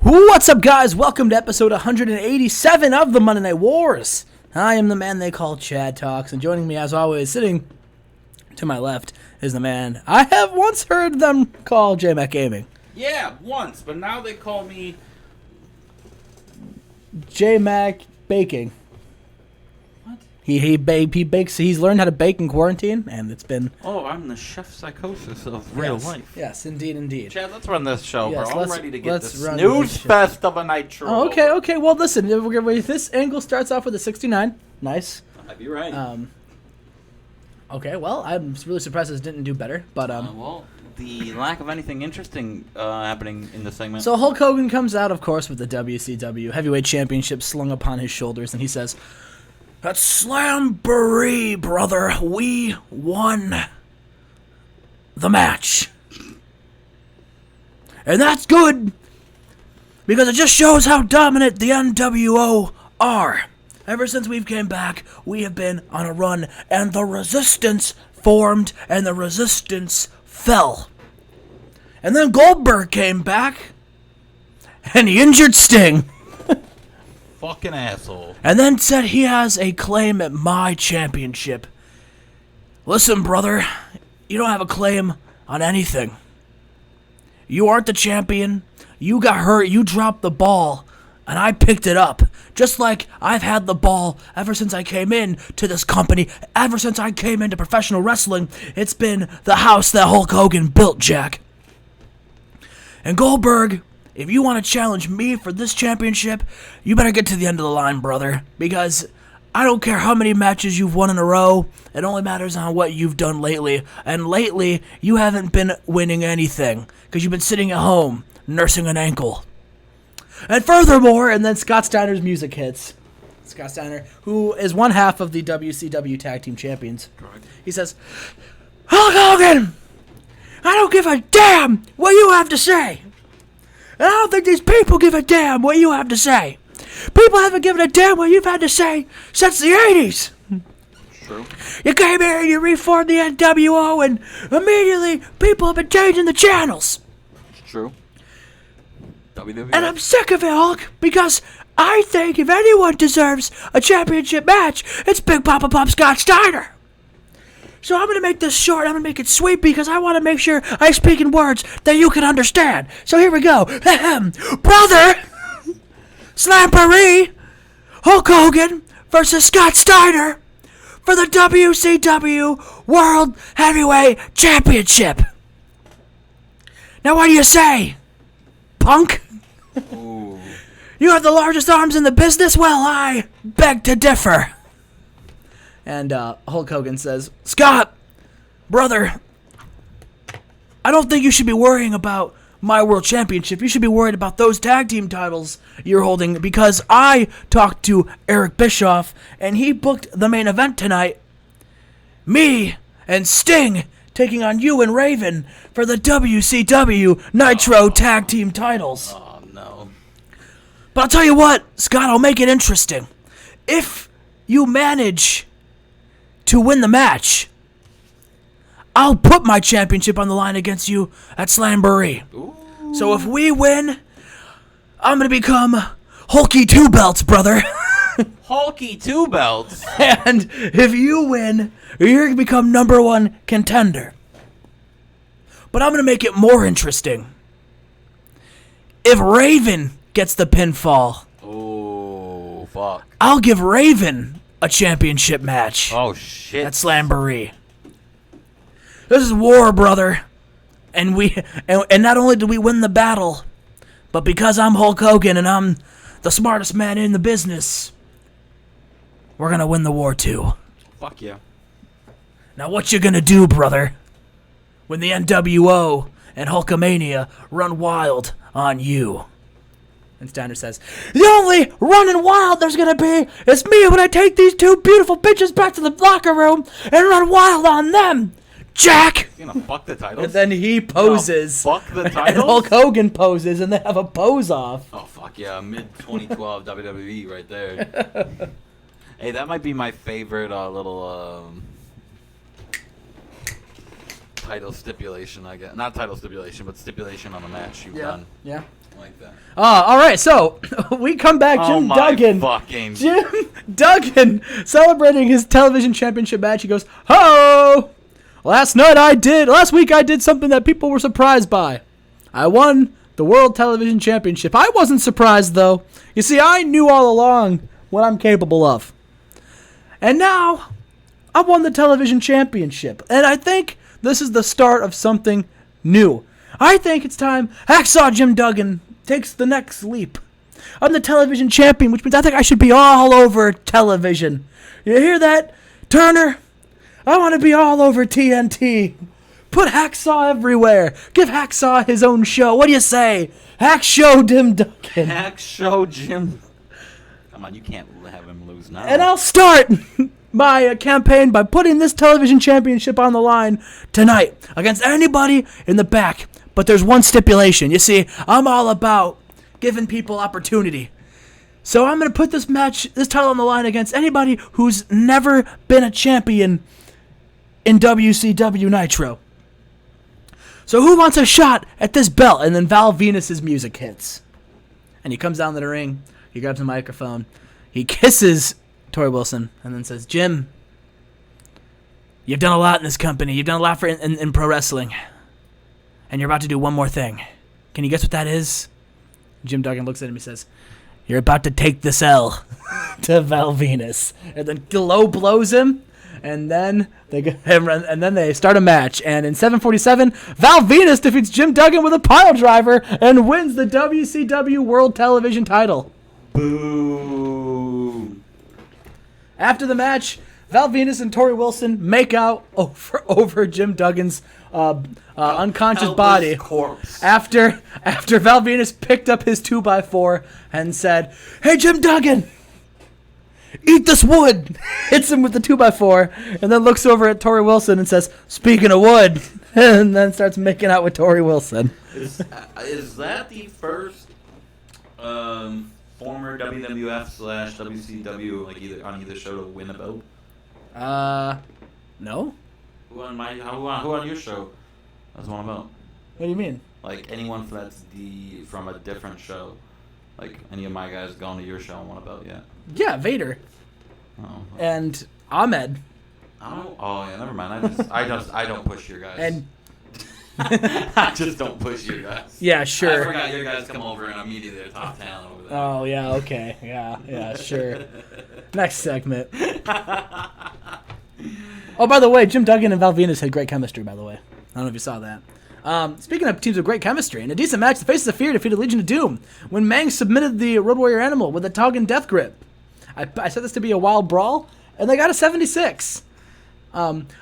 What's up, guys? Welcome to episode 187 of the Monday Night Wars. I am the man they call Chad Talks, and joining me, as always, sitting to my left, is the man I have once heard them call J-Mac Gaming. Yeah, once, but now they call me J-Mac Baking. What? He bakes. He's learned how to bake in quarantine, and it's been... Oh, I'm the chef psychosis of real life. Yes, indeed. Chad, let's run this show, Yes, bro. I'm ready to get this run snooze this show. fest of a Nitro. Oh, okay. Well, listen, this angle starts off with a 69. Nice. I'd be right. Okay, well, I'm really surprised this didn't do better, but... Well, the lack of anything interesting happening in this segment. So Hulk Hogan comes out, of course, with the WCW Heavyweight Championship slung upon his shoulders, and he says, "That's Slamboree, brother. We won the match. And that's good, because it just shows how dominant the NWO are. Ever since we've came back, we have been on a run, and the Resistance formed, and the Resistance fell. And then Goldberg came back, and he injured Sting. Fucking asshole. And then said he has a claim at my championship. Listen, brother, you don't have a claim on anything. You aren't the champion. You got hurt. You dropped the ball, and I picked it up. Just like I've had the ball ever since I came in to this company, ever since I came into professional wrestling. It's been the house that Hulk Hogan built, Jack. And Goldberg, if you want to challenge me for this championship, you better get to the end of the line, brother. Because I don't care how many matches you've won in a row. It only matters on what you've done lately. And lately, you haven't been winning anything. Because you've been sitting at home, nursing an ankle. And furthermore, and then Scott Steiner's music hits. Scott Steiner, who is one half of the WCW Tag Team Champions. Correct. He says, "Hulk Hogan, I don't give a damn what you have to say. And I don't think these people give a damn what you have to say. People haven't given a damn what you've had to say since the 80s. True. You came here and you reformed the NWO, and immediately people have been changing the channels. It's true. WWE. And I'm sick of it, Hulk, because I think if anyone deserves a championship match, it's Big Papa Pop Scott Steiner. So I'm going to make this short, I'm going to make it sweet, because I want to make sure I speak in words that you can understand. So here we go. Brother, Slamboree, Hulk Hogan versus Scott Steiner for the WCW World Heavyweight Championship. Now what do you say, punk? Ooh. You have the largest arms in the business? Well, I beg to differ." And Hulk Hogan says, "Scott, brother, I don't think you should be worrying about my world championship. You should be worried about those tag team titles you're holding, because I talked to Eric Bischoff, and he booked the main event tonight. Me and Sting taking on you and Raven for the WCW Nitro Tag Team titles. Oh, no. But I'll tell you what, Scott, I'll make it interesting. If you manage to win the match, I'll put my championship on the line against you at Slamboree. Ooh. So if we win, I'm going to become Hulky Two Belts, brother. Hulky Two Belts. And if you win, you're going to become number one contender. But I'm going to make it more interesting. If Raven gets the pinfall, Oh, fuck. I'll give Raven a championship match Oh, shit. at Slamboree. This is war, brother. And not only do we win the battle, but because I'm Hulk Hogan and I'm the smartest man in the business, we're going to win the war too. Fuck yeah. Now what you gonna do, brother, when the NWO and Hulkamania run wild on you?" And Steiner says, "The only running wild there's gonna be is me when I take these two beautiful bitches back to the locker room and run wild on them, Jack." You gonna fuck the titles? And then he poses. Fuck the And titles? Hulk Hogan poses, and they have a pose off. Oh, fuck yeah. Mid-2012 WWE right there. Hey, that might be my favorite little title stipulation, I guess. Not title stipulation, but stipulation on the match you've done. Yeah. Like that. All right, so we come back. Jim Duggan. Jim Duggan celebrating his television championship match. He goes, "Ho! Last week I did something that people were surprised by. I won the World Television Championship. I wasn't surprised, though. You see, I knew all along what I'm capable of. And now, I won the Television Championship. And I think this is the start of something new. I think it's time Hacksaw Jim Duggan takes the next leap. I'm the television champion, which means I think I should be all over television. You hear that, Turner? I want to be all over TNT. Put Hacksaw everywhere. Give Hacksaw his own show. What do you say? Hackshow Jim Duggan. Hackshow Jim. Come on, you can't have him lose now. And I'll start my campaign by putting this television championship on the line tonight against anybody in the back. But there's one stipulation. You see, I'm all about giving people opportunity. So I'm going to put this title on the line against anybody who's never been a champion in WCW Nitro. So who wants a shot at this belt? And then Val Venus's music hits. And he comes down to the ring. He grabs a microphone. He kisses Torrie Wilson and then says, Jim, you've done a lot in this company. You've done a lot in pro wrestling. And you're about to do one more thing. Can you guess what that is? Jim Duggan looks at him and says, you're about to take this L to Val Venus. And then low blows him. And then they start a match. And in 7:47, Val Venus defeats Jim Duggan with a pile driver and wins the WCW World Television title. Boo. After the match, Val Venus and Torrie Wilson make out over Jim Duggan's unconscious body. Corpse. After Val Venus picked up his 2x4 and said, "Hey Jim Duggan, eat this wood." Hits him with the 2x4 and then looks over at Torrie Wilson and says, "Speaking of wood," and then starts making out with Torrie Wilson. Is that the first former WWF/WCW on either show to win a belt? No. Who on your show has won a belt? What do you mean? Like anyone from a different show. Like any of my guys gone to your show and won a belt yet? Yeah, Vader. Oh. And Ahmed. Oh yeah, never mind. I don't push your guys. And I just don't push your guys. yeah, sure. I forgot your guys come over and immediately they're top talent over there. Oh yeah, okay, yeah, sure. Next segment. Oh, by the way, Jim Duggan and Val Venus had great chemistry. By the way, I don't know if you saw that. Speaking of teams with great chemistry, in a decent match, the Faces of Fear defeated Legion of Doom when Mang submitted the Road Warrior Animal with a Tongan Death Grip. I said this to be a wild brawl, and they got a 76.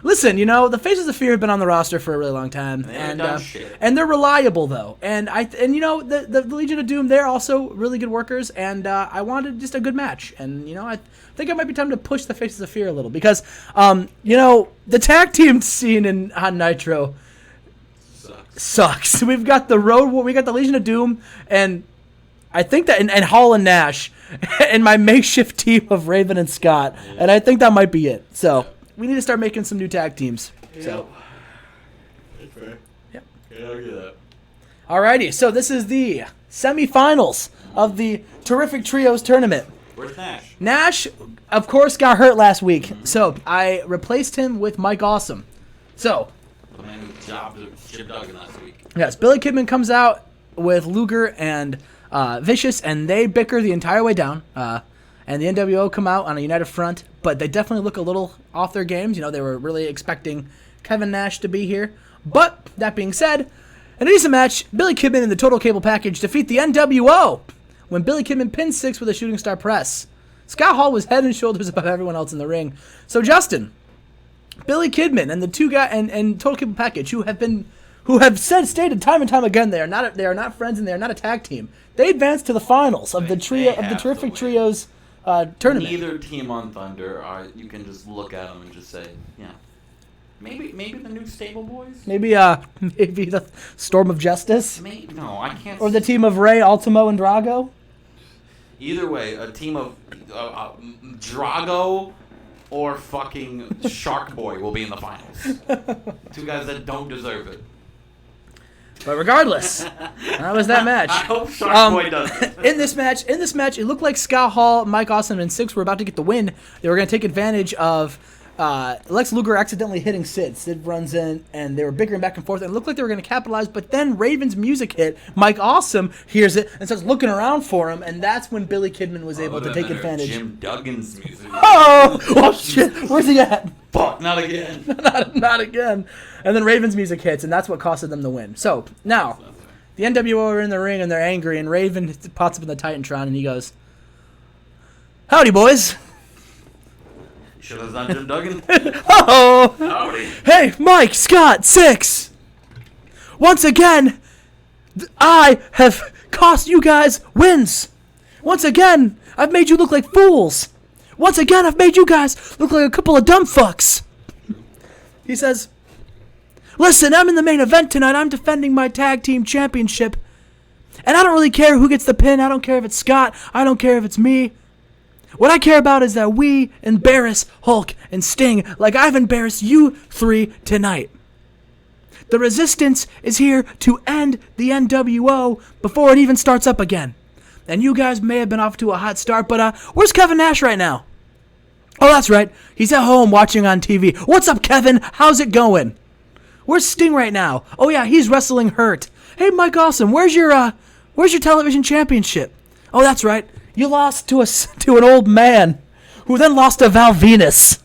Listen, the Faces of Fear have been on the roster for a really long time, and they're reliable though. And the Legion of Doom, they're also really good workers, and I wanted just a good match. And I think it might be time to push the Faces of Fear a little because the tag team scene on Nitro sucks. We've got the Legion of Doom, and I think that and Hall and Nash, and my makeshift team of Raven and Scott, and I think that might be it. So we need to start making some new tag teams. Yep. So, that's fair. Yep. Yeah, I'll get that. Alrighty, so this is the semifinals of the Terrific Trios tournament. Where's Nash? Nash, of course, got hurt last week, so I replaced him with Mike Awesome. So, the man who jobbed Jim Duggan last week. Yes, Billy Kidman comes out with Luger and Vicious, and they bicker the entire way down. And the NWO come out on a united front, but they definitely look a little off their games. They were really expecting Kevin Nash to be here. But, that being said, in a decent match, Billy Kidman and the Total Cable Package defeat the NWO when Billy Kidman pins 6 with a shooting star press. Scott Hall was head and shoulders above everyone else in the ring. So, Justin, Billy Kidman and the two guys and Total Cable Package, who have stated time and time again they are not friends and they are not a tag team. They advanced to the finals of the Terrific Trios tournament. Neither team on Thunder you can just look at them and just say, yeah, maybe the new Stable Boys. Maybe the Storm of Justice. No, I can't. Or the team of Ray, Ultimo, and Drago. Either way, a team of Drago or fucking Shark Boy will be in the finals. Two guys that don't deserve it. But regardless, that was that match. I hope Shark Boy does it. In this match, it looked like Scott Hall, Mike Awesome, and Six were about to get the win. They were going to take advantage of Lex Luger accidentally hitting Sid. Sid runs in, and they were bickering back and forth. And it looked like they were going to capitalize, but then Raven's music hit. Mike Awesome hears it and starts looking around for him, and that's when Billy Kidman was able to take advantage. Jim Duggan's music. Oh shit! Where's he at? Fuck, not again. not again. And then Raven's music hits, and that's what costed them the win. So now, the NWO are in the ring, and they're angry, and Raven pops up in the Titantron, and he goes, "Howdy, boys." Should have done Jim Duggan. Oh! Howdy. Hey, Mike, Scott, Six. Once again, I have cost you guys wins. Once again, I've made you look like fools. Once again, I've made you guys look like a couple of dumb fucks. He says, "Listen, I'm in the main event tonight. I'm defending my tag team championship. And I don't really care who gets the pin. I don't care if it's Scott. I don't care if it's me. What I care about is that we embarrass Hulk and Sting like I've embarrassed you three tonight. The Resistance is here to end the NWO before it even starts up again. And you guys may have been off to a hot start, but where's Kevin Nash right now? Oh, that's right. He's at home watching on TV. What's up, Kevin? How's it going? Where's Sting right now? Oh yeah, he's wrestling hurt. Hey, Mike Awesome, where's your television championship? Oh, that's right. You lost to an old man, who then lost to Val Venus.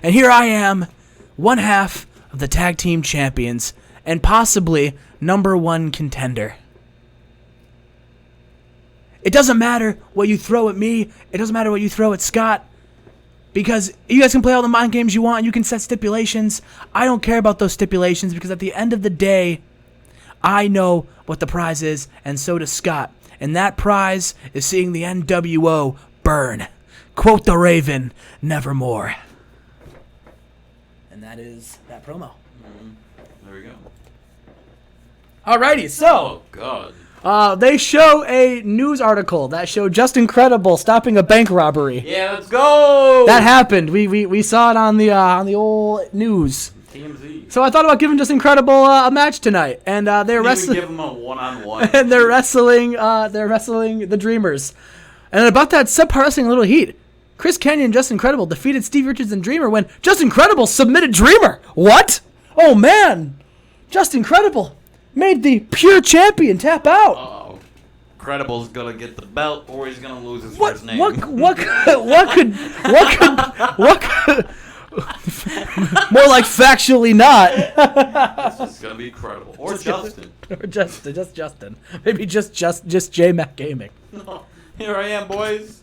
And here I am, one half of the tag team champions, and possibly #1 contender. It doesn't matter what you throw at me. It doesn't matter what you throw at Scott. Because you guys can play all the mind games you want. You can set stipulations. I don't care about those stipulations because at the end of the day, I know what the prize is, and so does Scott. And that prize is seeing the NWO burn. Quote the Raven, nevermore. And that is that promo. There we go. Alrighty, so. Oh, God. They show a news article that showed Just Incredible stopping a bank robbery. Yeah, let's go. That happened. We saw it on the old news. TMZ. So I thought about giving Just Incredible a match tonight, and they're wrestling. Give them a one-on-one. And they're wrestling. They're wrestling the Dreamers. And about that subpar wrestling, a little heat. Chris Kanyon and Just Incredible defeated Steve Richards and Dreamer when Just Incredible submitted Dreamer. What? Oh man, Just Incredible made the pure champion tap out. Uh-oh. Incredible's gonna get the belt, or he's gonna lose his first name. What could more like factually not. It's just gonna be Incredible. Or Justin. Or just Justin. Maybe just J-Mac Gaming. Here I am, boys.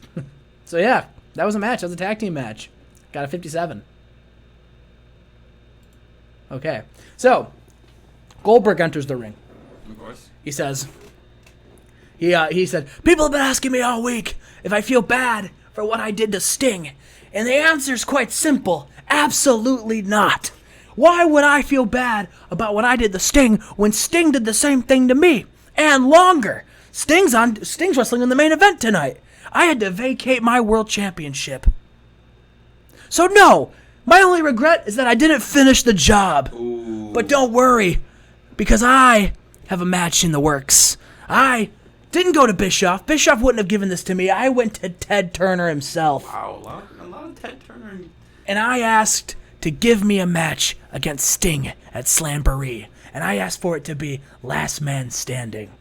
So yeah, that was a match. That was a tag team match. Got a 57. Okay. So, Goldberg enters the ring. Of course. He says, he said, "People have been asking me all week if I feel bad for what I did to Sting. And the answer's quite simple. Absolutely not. Why would I feel bad about what I did to Sting when Sting did the same thing to me? And longer. Sting's wrestling in the main event tonight. I had to vacate my world championship. So no, my only regret is that I didn't finish the job. Ooh. But don't worry, because I have a match in the works. I didn't go to Bischoff. Bischoff wouldn't have given this to me. I went to Ted Turner himself. Wow, a lot of Ted Turner. And I asked to give me a match against Sting at Slamboree. And I asked for it to be last man standing.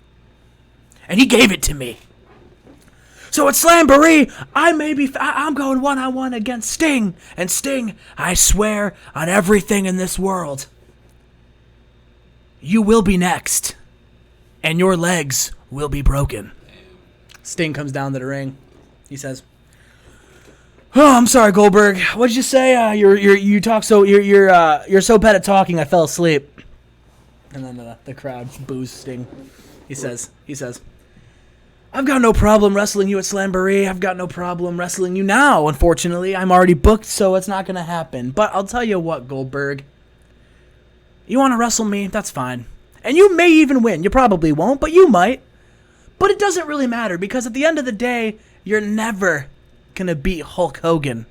And he gave it to me. So at Slamboree, I'm going one-on-one against Sting. And Sting, I swear on everything in this world, you will be next. And your legs will be broken. Sting comes down to the ring. He says, "Oh, I'm sorry, Goldberg. What did you say? You talk so you're so bad at talking. I fell asleep." And then the crowd boos Sting. He says, "I've got no problem wrestling you at Slamboree. I've got no problem wrestling you now. Unfortunately, I'm already booked, so it's not gonna happen. But I'll tell you what, Goldberg. You want to wrestle me? That's fine. And you may even win. You probably won't, but you might. But it doesn't really matter because at the end of the day, you're never going to beat Hulk Hogan.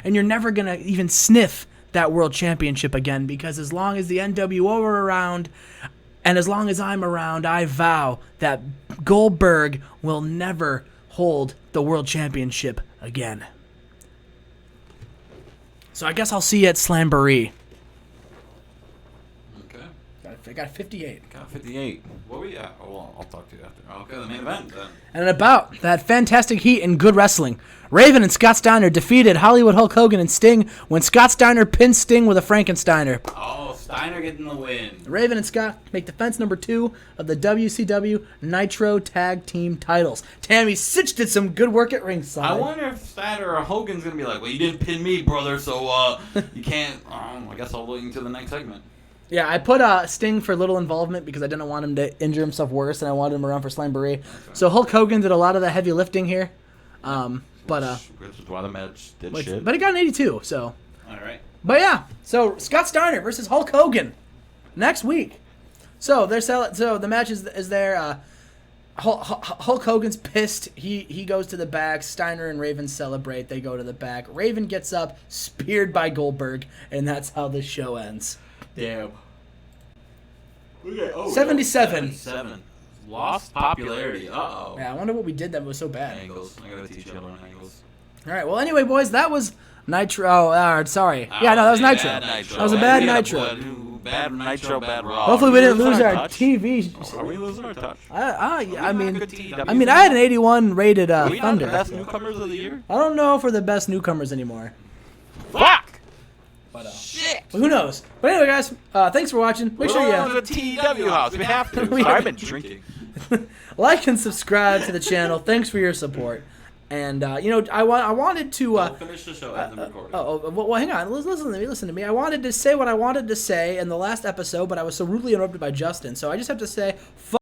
And you're never going to even sniff that world championship again, because as long as the NWO are around and as long as I'm around, I vow that Goldberg will never hold the world championship again. So I guess I'll see you at Slamboree. Okay. I got 58. Got 58. What were you at? Oh, well, I'll talk to you after. Okay, the main event then. And about that fantastic heat and good wrestling, Raven and Scott Steiner defeated Hollywood Hulk Hogan and Sting when Scott Steiner pinned Sting with a Frankensteiner. Oh, Steiner getting the win. Raven and Scott make defense number 2 of the WCW Nitro Tag Team titles. Tammy Sitch did some good work at ringside. I wonder if Steiner or Hogan's going to be like, well, you didn't pin me, brother, so you can't. I guess I'll wait until the next segment. Yeah, I put Sting for little involvement because I didn't want him to injure himself worse, and I wanted him around for Slamboree. Okay. So Hulk Hogan did a lot of the heavy lifting here. Which is why the match did shit. But he got an 82, so. All right. But yeah, so Scott Steiner versus Hulk Hogan next week. So so the match is there. Hulk Hogan's pissed. He goes to the back. Steiner and Raven celebrate. They go to the back. Raven gets up, speared by Goldberg, and that's how the show ends. Damn. 77. 77. Lost popularity. Uh-oh. Yeah, I wonder what we did that was so bad. Angles. I gotta teach you how to learn angles. All right. Well, anyway, boys, that was Nitro. Sorry. Yeah, no, that was Nitro. That was a bad Nitro. Bad Nitro, bad Raw. Hopefully, we didn't lose our TV. Are we losing our touch? I mean, I had an 81 rated Are we Thunder. Not the best newcomers of the year? I don't know if we're the best newcomers anymore. Fuck! But, shit! Well, who knows? But anyway, guys, thanks for watching. Make sure you to the TW house. We have to. I've been drinking. Like and subscribe to the channel. Thanks for your support. And I wanted to finish the show and the recording. Well, hang on. Listen to me. I wanted to say what I wanted to say in the last episode, but I was so rudely interrupted by Justin. So I just have to say.